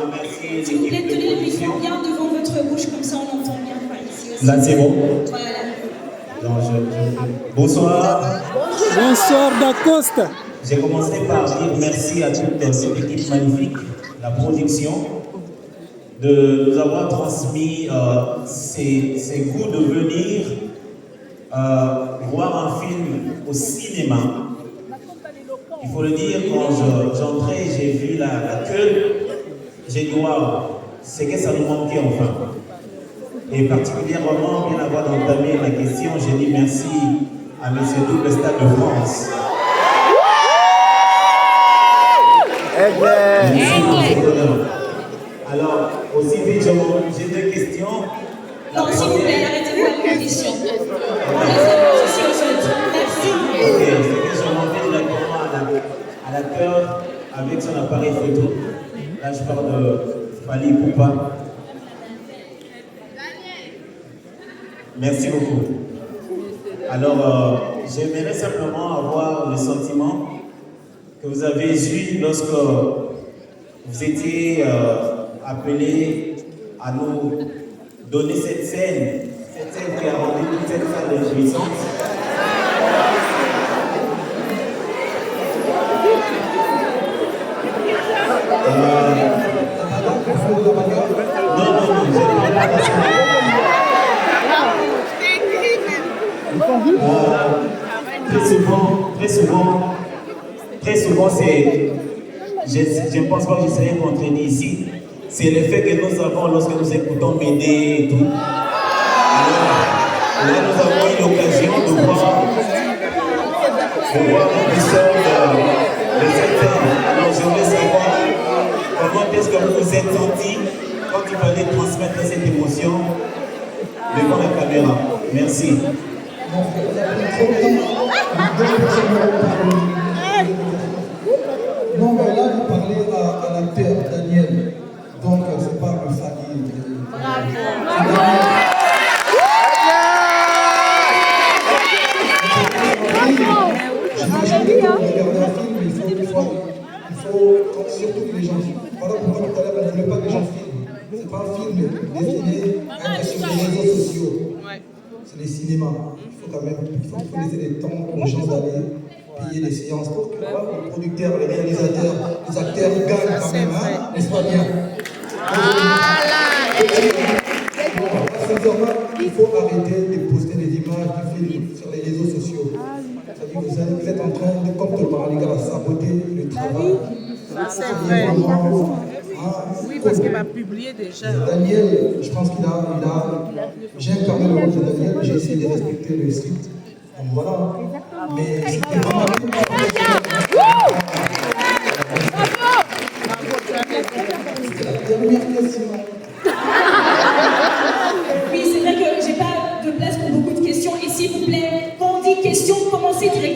remercier S'il vous plaît, l'équipe de tenez le micro production. bien devant votre bouche, comme ça on entend bien. Ici aussi. Là, c'est bon. Voilà. Donc, Bonsoir. Bonsoir d'Acosta. J'ai commencé par dire merci à toute cette équipe magnifique, la production, de nous avoir transmis ces goûts de venir voir un film au cinéma. Il faut le dire, quand j'entrais, j'ai vu la queue, j'ai dit waouh, c'est que ça nous manquait enfin. Et particulièrement, bien avant d'entamer la question, j'ai dit merci à M. Double Stade de France. Merci pour cet honneur. Alors, aussi vite, j'ai deux questions. Non, s'il vous plaît, arrêtez de faire une question. Merci. Ok, c'est que je m'en vais directement à l'acteur avec son appareil photo. Là, je parle de Fali Poupa. Merci beaucoup. Alors, j'aimerais simplement avoir le sentiment que vous avez eu lorsque vous étiez appelé à nous donner cette scène qui a rendu toute cette salle de jouissance. Très souvent, c'est, je ne pense pas que je serai contredit ici, c'est l'effet que nous avons lorsque nous écoutons Médée et tout. Alors, là, nous avons eu l'occasion de voir l'épisode de cette scène. Alors, je voulais savoir comment est-ce que vous vous êtes senti quand il fallait transmettre cette émotion devant la caméra. Merci. Non, mais là, vous parlez à l'acteur Daniel. Donc, c'est pas le famille. J'imagine que vous regardez un film, il faut surtout que les gens filment. Voilà pourquoi tout à l'heure, on ne voulait pas que les gens filment. C'est pas un film destiné à être sur les réseaux sociaux. C'est les cinémas. Il faut laisser des temps aux gens d'aller payer les séances pour que les producteurs, les réalisateurs, les acteurs gagnent quand même, hein, n'est-ce pas bien? Il faut arrêter de poster des images du film sur les réseaux sociaux. C'est-à-dire que vous êtes en train de, comme tout le monde, saboter le travail. Ça, c'est vrai. Oui, parce qu'il va publier déjà. Daniel, je pense qu'il j'ai incarné le rôle de Daniel, j'ai essayé de respecter le script. Donc voilà. Mais c'était vraiment... C'était la dernière question. Oui, c'est vrai que j'ai pas de place pour beaucoup de questions. Et s'il vous plaît, quand on dit question, commencez directement.